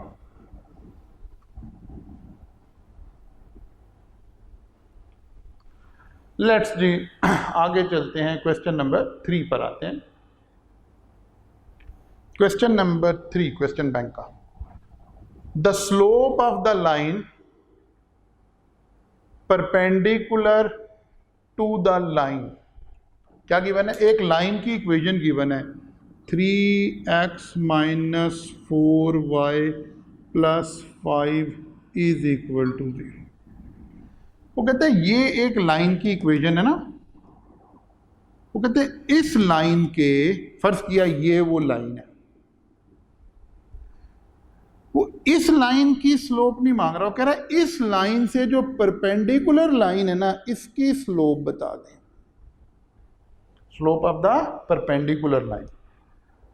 लेट्स जी आगे चलते हैं, क्वेश्चन नंबर 3 पर आते हैं। क्वेश्चन नंबर 3 क्वेश्चन बैंक का, the slope of the line perpendicular to the line. क्या गिवन है? एक लाइन की इक्वेशन गिवन है, 3x minus 4y plus 5 is equal to 0। वो कहते हैं ये एक लाइन की इक्वेशन है ना, वो कहते हैं इस लाइन के, फर्ज किया ये वो लाइन है, वो इस लाइन की स्लोप नहीं मांग रहा, वो कह रहा है इस लाइन से जो परपेंडिकुलर लाइन है ना, इसकी स्लोप बता दें, slope of the perpendicular line.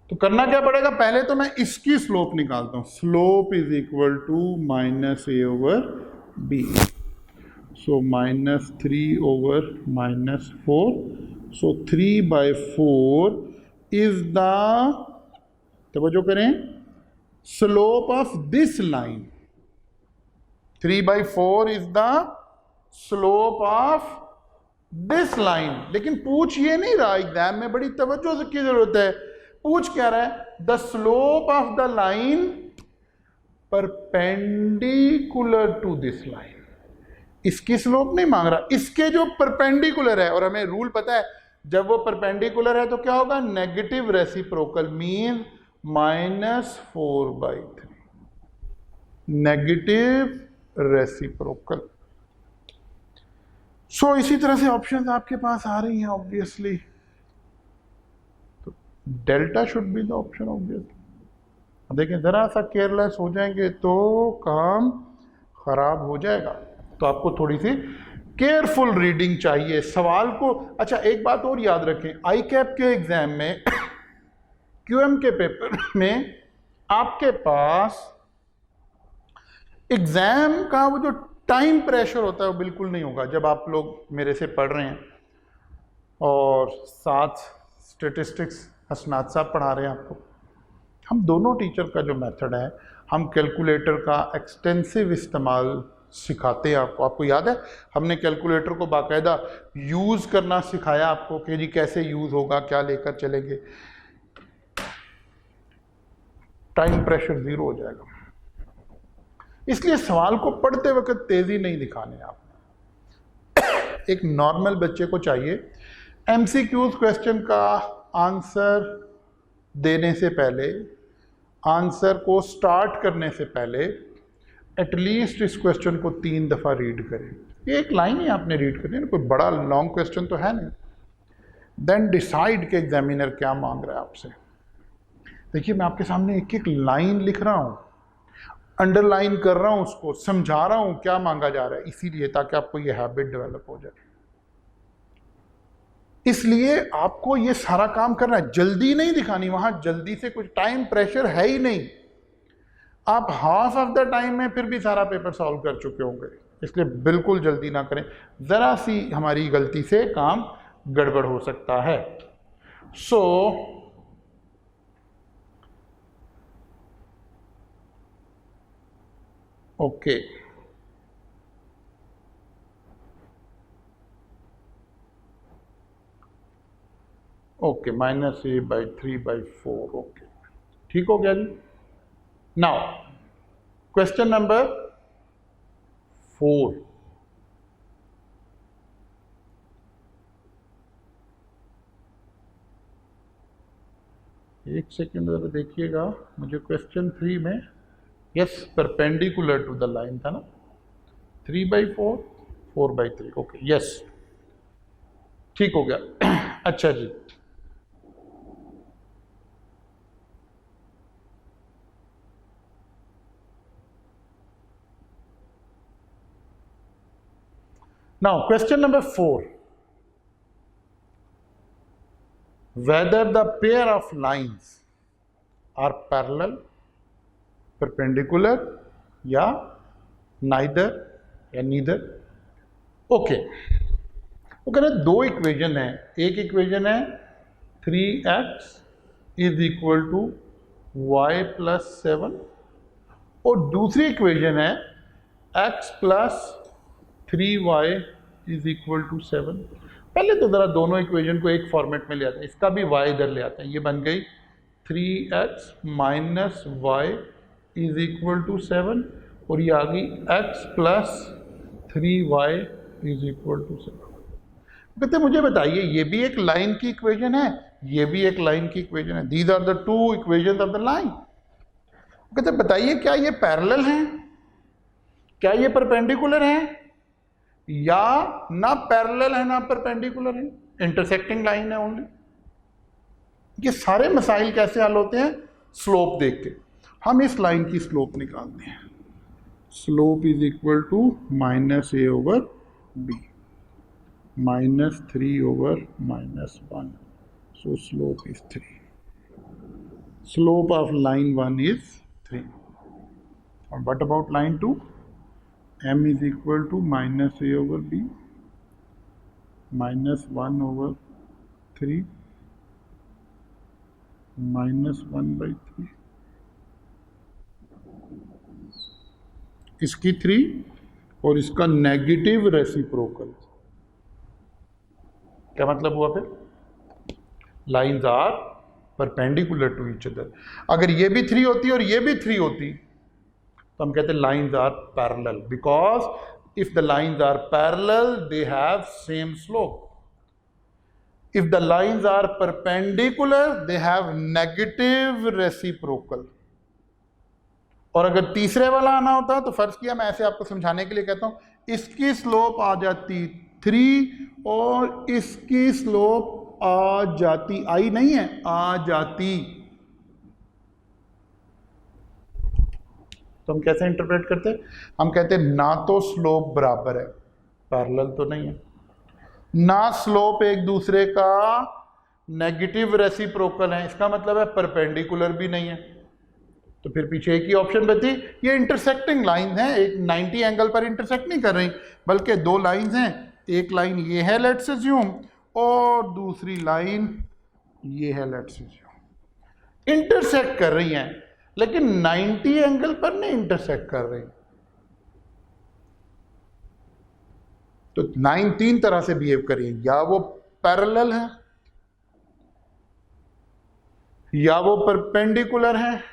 तो करना क्या पड़ेगा? पहले तो मैं इसकी स्लोप निकालता हूं, slope is equal to -a/b। So minus 3 over minus 4. So 3/4 is the, तवज्जो करें, slope of this line. 3/4 is the slope of this line. लेकिन पूछ ये नहीं रहा एग्जाम में, बड़ी तवज्जो की जरूरत है। पूछ क्या रहा है? The slope of the line perpendicular to this line. इसकी स्लोप नहीं मांग रहा, इसके जो परपेंडिकुलर है। और हमें रूल पता है, जब वो परपेंडिकुलर है तो क्या होगा? Negative reciprocal, mean -4/3 negative reciprocal. So इसी तरह से ऑप्शंस आपके पास आ रही हैं ऑब्वियसली। तो delta should be the option obviously. देखें, जरा सा केयरलेस हो जाएंगे तो काम खराब हो जाएगा। तो आपको थोड़ी सी केयरफुल रीडिंग चाहिए सवाल को। अच्छा, एक बात और याद रखें, आई कैप के एग्जाम में, क्यूएम के पेपर में आपके पास एग्जाम का वो जो टाइम प्रेशर होता है वो बिल्कुल नहीं होगा। जब आप लोग मेरे से पढ़ रहे हैं और साथ स्टेटिस्टिक्स हसनात साहब पढ़ा रहे हैं आपको, हम दोनों टीचर का जो मेथड है, हम कैलकुलेटर का एक्सटेंसिव इस्तेमाल सिखाते हैं आपको। आपको याद है, हमने कैलकुलेटर को बाकायदा यूज़ करना सिखाया आपको कि जी कैसे यूज़ होगा, क्या लेकर चलेंगे। टाइम प्रेशर ज़ीरो हो जाएगा। इसलिए सवाल को पढ़ते वक्त तेज़ी नहीं दिखाने आप। एक नॉर्मल बच्चे को चाहिए एमसीक्यूज क्वेश्चन का आंसर देने से पहले, आंसर को स्टार्ट करने से पहले एटलीस्ट इस क्वेश्चन को 3 दफ़ा रीड करें। ये एक लाइन ही आपने रीड करनी है, कोई बड़ा लॉन्ग क्वेश्चन तो है नहीं। देन डिसाइड के एग्जामिनर क्या मांग रहा है आपसे। देखिए, मैं आपके सामने एक एक लाइन लिख रहा हूँ, अंडरलाइन कर रहा हूँ, उसको समझा रहा हूँ क्या मांगा जा रहा है, इसीलिए ताकि आपको ये हैबिट डेवलप हो जाए। इसलिए आपको ये सारा काम करना है, जल्दी नहीं दिखानी। वहाँ जल्दी से कुछ टाइम प्रेशर है ही नहीं। आप हाफ ऑफ द टाइम में फिर भी सारा पेपर सॉल्व कर चुके होंगे। इसलिए बिल्कुल जल्दी ना करें, ज़रा सी हमारी गलती से काम गड़बड़ हो सकता है। So okay, okay, -a/3/4। Okay, ठीक हो गया जी। Now question number 4। एक सेकेंड जरा देखिएगा, मुझे क्वेश्चन 3 में, yes, perpendicular to the line था ना, 3/4, 4/3। ओके, यस, ठीक हो गया। अच्छा जी, now question number 4, whether the pair of lines are parallel, perpendicular या neither या neither। ओके, वो कह रहे दो इक्वेशन है। एक इक्वेशन है 3x is equal to y + 7 और दूसरी इक्वेशन है x + 3y is equal to 7। पहले तो ज़रा दोनों इक्वेशन को एक फॉर्मेट में ले आते हैं, इसका भी y इधर ले आते हैं। ये बन गई 3x - y is equal to 7 और ये आ गई x + 3y is equal to 7। कहते मुझे बताइए, ये भी एक लाइन की इक्वेशन है, ये भी एक लाइन की इक्वेशन है। These are the two equation of the line. कहते बताइए क्या ये पैरेलल हैं, क्या ये परपेंडिकुलर हैं, या ना पैरेलल है ना परपेंडिकुलर है, इंटरसेक्टिंग लाइन है ओनली। ये सारे मसाइल कैसे हल होते हैं? स्लोप देख के। हम इस लाइन की स्लोप निकालते हैं। Slope is equal to -a/b -3/-1, so slope is 3. Slope of line 1 is 3. And what about line 2? m is equal to minus a over b minus 1/3 -1/3 इसकी 3 और इसका नेगेटिव रेसिप्रोकल। क्या मतलब हुआ फिर? Lines are perpendicular to each other. अगर ये भी 3 होती और ये भी 3 होती तो हम कहते lines are parallel, because if the lines are parallel they have same slope. If the lines are perpendicular, they have negative reciprocal. और अगर तीसरे वाला आना होता तो फर्ज किया, मैं ऐसे आपको समझाने के लिए कहता हूं, इसकी स्लोप आ जाती 3 और इसकी स्लोप आ जाती, आई नहीं है, आ जाती। तो हम कैसे इंटरप्रेट करते हैं? हम कहते हैं ना तो स्लोप बराबर है, पैरेलल तो नहीं है, ना स्लोप एक दूसरे का नेगेटिव रेसिप्रोकल है, इसका मतलब है परपेंडिकुलर भी नहीं है। तो फिर पीछे एक ही ऑप्शन बची, ये इंटरसेक्टिंग लाइन है, एक 90 एंगल पर इंटरसेक्ट नहीं कर रही, बल्कि दो लाइंस हैं, एक लाइन ये है लेट्स अज्यूम, और दूसरी लाइन ये है लेट्स अज्यूम। इंटरसेक्ट कर रही हैं लेकिन 90 एंगल पर नहीं इंटरसेक्ट कर रही। तो लाइन 3 तरह से बिहेव करिए, या वो पैरेलल है, या वो परपेंडिकुलर है,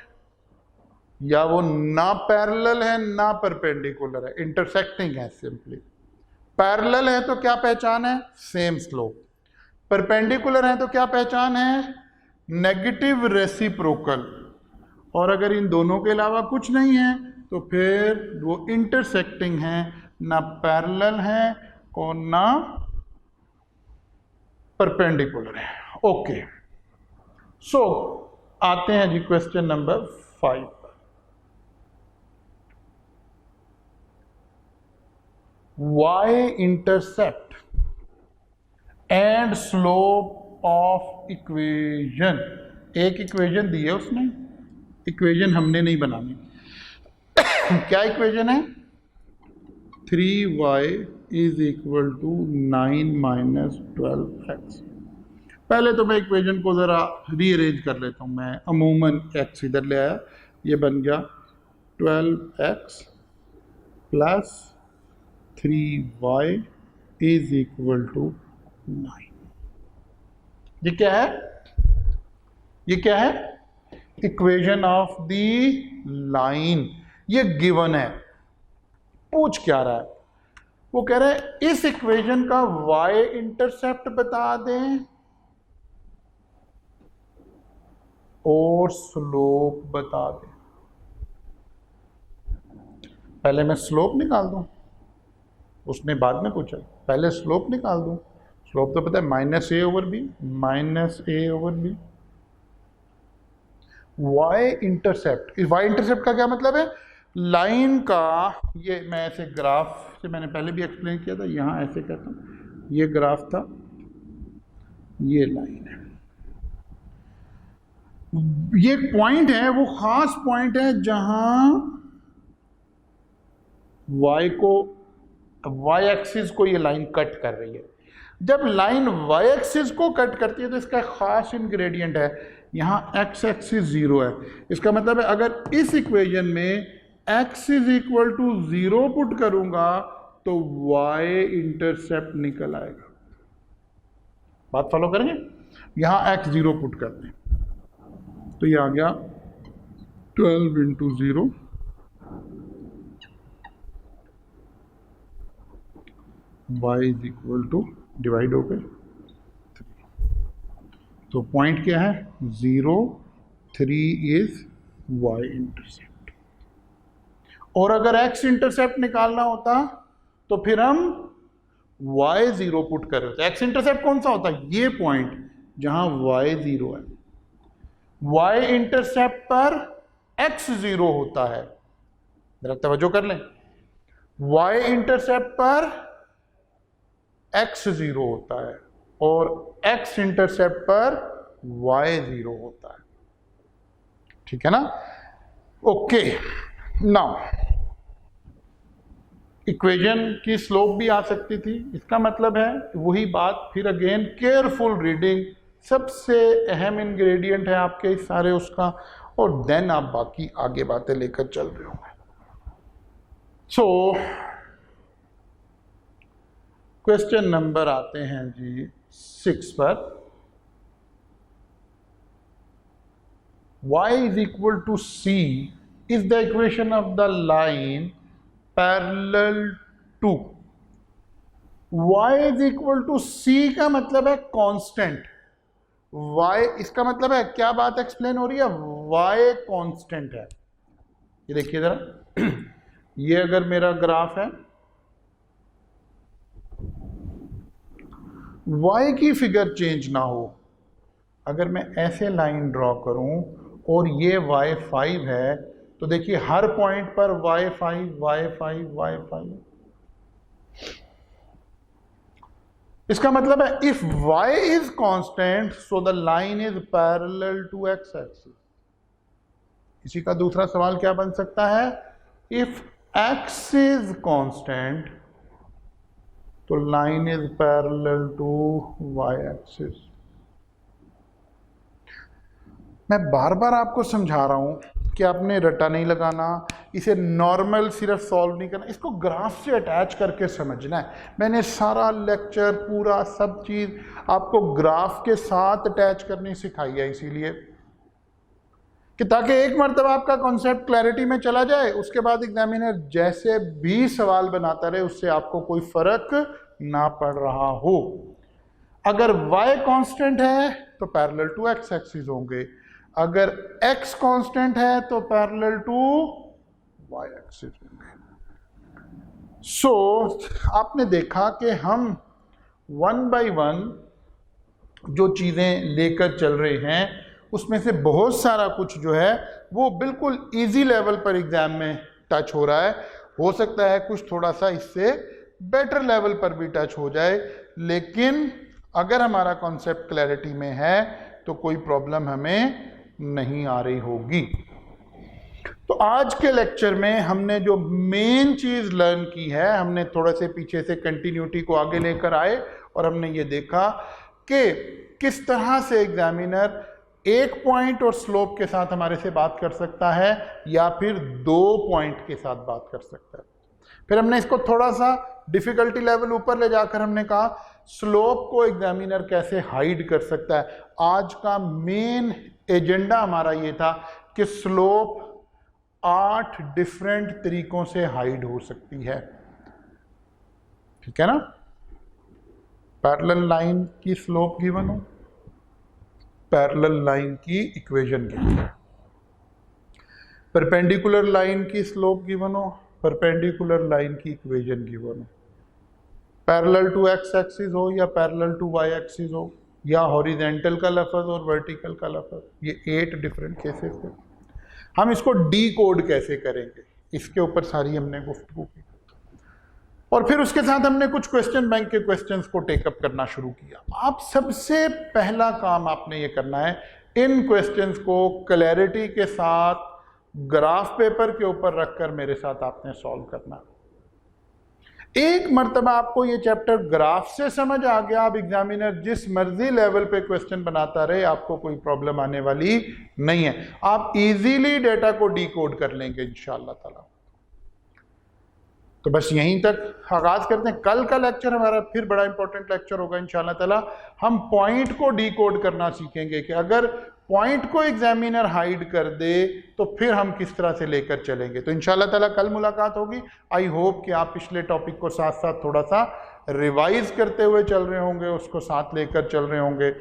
या वो ना पैरेलल है ना परपेंडिकुलर है, इंटरसेक्टिंग है सिंपली। पैरेलल है तो क्या पहचान है? Same slope. परपेंडिकुलर है तो क्या पहचान है? Negative reciprocal. और अगर इन दोनों के अलावा कुछ नहीं है तो फिर वो इंटरसेक्टिंग है, ना पैरेलल है और ना परपेंडिकुलर है। ओके, सो आते हैं जी question number 5। y intercept and slope of equation. एक इक्वेशन दी है उसने, इक्वेशन हमने नहीं बनानी। क्या इक्वेशन है? 3y is equal to 9 minus 12x। पहले तो मैं इक्वेशन को ज़रा रीअरेंज कर लेता हूँ। मैं अमूमन x इधर ले आया, ये बन गया 12x plus 3y is equal to 9। ये क्या है? ये क्या है? Equation of the line. ये गिवन है। पूछ क्या रहा है? वो कह रहा है इस इक्वेशन का y इंटरसेप्ट बता दें और स्लोप बता दें। पहले मैं स्लोप निकाल दूं, उसने बाद में पूछा, पहले स्लोप निकाल दूं। स्लोप तो पता है minus a over b, minus a over B. y intercept, इस y इंटरसेप्ट का क्या मतलब है? लाइन का, ये मैं ऐसे ग्राफ से मैंने पहले भी एक्सप्लेन किया था, यहाँ ऐसे कहता हूँ, ये ग्राफ था, ये लाइन है, ये पॉइंट है, वो खास पॉइंट है जहां y को, y एक्सिस को ये लाइन कट कर रही है। जब लाइन y एक्सिस को कट करती है तो इसका खास इंग्रेडिएंट है, यहाँ x एक्सिस 0 है। इसका मतलब है अगर इस इक्वेशन में x is equal to 0 put करूंगा तो y इंटरसेप्ट निकल आएगा। बात फॉलो करेंगे? यहाँ x 0 पुट कर दें तो ये आ गया 12 into 0 y is equal to divide हो गए 3। तो पॉइंट क्या है? 0, 3 इज y इंटरसेप्ट। और अगर x इंटरसेप्ट निकालना होता तो फिर हम y 0 पुट कर रहे थे। x इंटरसेप्ट कौन सा होता है? ये पॉइंट जहां y 0 है। y इंटरसेप्ट पर x 0 होता है, जरा तवज्जो कर लें। y इंटरसेप्ट पर x 0 होता है और x इंटरसेप्ट पर y 0 होता है। ठीक है ना? ओके, नाउ इक्वेशन की स्लोप भी आ सकती थी। इसका मतलब है वही बात, फिर अगेन केयरफुल रीडिंग सबसे अहम इंग्रेडिएंट है आपके सारे उसका, और देन आप बाकी आगे बातें लेकर चल रहे होंगे। सो क्वेश्चन नंबर आते हैं जी 6 पर। y is equal to c is the equation of the line parallel to। y is equal to c का मतलब है कांस्टेंट। y इसका मतलब है क्या बात एक्सप्लेन हो रही है, y कांस्टेंट है। ये देखिए जरा, ये अगर मेरा ग्राफ है, y की फिगर चेंज ना हो, अगर मैं ऐसे लाइन ड्रॉ करूं और ये y5 है, तो देखिए हर पॉइंट पर y5 y5 y5। इसका मतलब है if y is constant so the line is parallel to x axis. इसी का दूसरा सवाल क्या बन सकता है, इफ x इज कांस्टेंट तो line is parallel to y axis. मैं बार बार आपको समझा रहा हूं कि आपने रटा नहीं लगाना, इसे नॉर्मल सिर्फ सॉल्व नहीं करना, इसको ग्राफ से अटैच करके समझना है। मैंने सारा लेक्चर पूरा सब चीज़ आपको ग्राफ के साथ अटैच करनी सिखाई है, इसीलिए कि ताकि एक मरतबा आपका कॉन्सेप्ट क्लैरिटी में चला जाए, उसके बाद एग्जामिनर जैसे भी सवाल बनाता रहे उससे आपको कोई फर्क ना पड़ रहा हो। अगर y कांस्टेंट है तो पैरेलल टू x एक्सिस होंगे, अगर x कांस्टेंट है तो पैरेलल टू y एक्सिस होंगे। सो आपने देखा कि हम 1 बाय 1 जो चीज़ें लेकर चल रहे हैं उसमें से बहुत सारा कुछ जो है वो बिल्कुल इजी लेवल पर एग्जाम में टच हो रहा है। हो सकता है कुछ थोड़ा सा इससे बेटर लेवल पर भी टच हो जाए, लेकिन अगर हमारा कॉन्सेप्ट क्लैरिटी में है तो कोई प्रॉब्लम हमें नहीं आ रही होगी। तो आज के लेक्चर में हमने जो मेन चीज लर्न की है, हमने थोड़ा से पीछे से कंटिन्यूटी को आगे लेकर आए और हमने ये देखा कि किस तरह से एग्जामिनर एक पॉइंट और स्लोप के साथ हमारे से बात कर सकता है या फिर 2 पॉइंट के साथ बात कर सकता है। फिर हमने इसको थोड़ा सा डिफिकल्टी लेवल ऊपर ले जाकर हमने कहा स्लोप को एग्जामिनर कैसे हाइड कर सकता है। आज का मेन एजेंडा हमारा ये था कि स्लोप 8 डिफरेंट तरीकों से हाइड हो सकती है, ठीक है ना। पैरेलल लाइन की स्लोप गिवन हो, पैरेलल लाइन की इक्वेशन गिवन हो, परपेंडिकुलर लाइन की स्लोप गिवन हो, परपेंडिकुलर लाइन की इक्वेशन गिवन हो, पैरेलल टू x एक्सिस हो या पैरेलल टू y एक्सिस हो, या हॉरिजेंटल का लफ्ज और वर्टिकल का लफ्ज, ये 8 डिफरेंट केसेस थे। हम इसको डी कोड कैसे करेंगे इसके ऊपर सारी हमने गुफ्तगू की, और फिर उसके साथ हमने कुछ क्वेश्चन बैंक के क्वेश्चंस को टेकअप करना शुरू किया। आप सबसे पहला काम आपने ये करना है, इन क्वेश्चंस को क्लैरिटी के साथ ग्राफ पेपर के ऊपर रखकर मेरे साथ आपने सॉल्व करना। एक मर्तबा आपको ये चैप्टर ग्राफ से समझ आ गया, अब एग्जामिनर जिस मर्जी लेवल पे क्वेश्चन बनाता रहे आपको कोई प्रॉब्लम आने वाली नहीं है, आप इजीली डेटा को डिकोड कर लेंगे इंशाअल्लाह ताला। तो बस यहीं तक आगाज करते हैं। कल का लेक्चर हमारा फिर बड़ा इंपॉर्टेंट लेक्चर होगा इंशाअल्लाह ताला। हम पॉइंट को डिकोड करना सीखेंगे कि अगर पॉइंट को एग्जामिनर हाइड कर दे तो फिर हम किस तरह से लेकर चलेंगे। तो इंशाअल्लाह ताला कल मुलाकात होगी। आई होप कि आप पिछले टॉपिक को साथ साथ थोड़ा सा रिवाइज करते हुए चल रहे होंगे, उसको साथ लेकर चल रहे होंगे।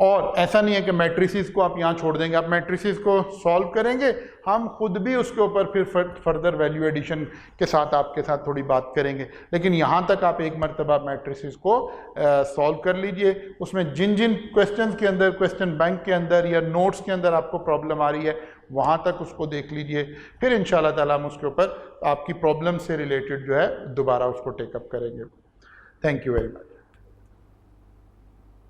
और ऐसा नहीं है कि मैट्रिसेस को आप यहाँ छोड़ देंगे, आप मैट्रिसेस को सॉल्व करेंगे, हम खुद भी उसके ऊपर फिर फर्दर वैल्यू एडिशन के साथ आपके साथ थोड़ी बात करेंगे। लेकिन यहाँ तक आप एक मरतबा मैट्रिसेस को सॉल्व कर लीजिए, उसमें जिन जिन क्वेश्चंस के अंदर, क्वेश्चन बैंक के अंदर या नोट्स के अंदर आपको प्रॉब्लम आ रही है वहाँ तक उसको देख लीजिए। फिर इंशाअल्लाह ताला हम उसके ऊपर आपकी प्रॉब्लम से रिलेटेड जो है दोबारा उसको टेकअप करेंगे। Thank you very much.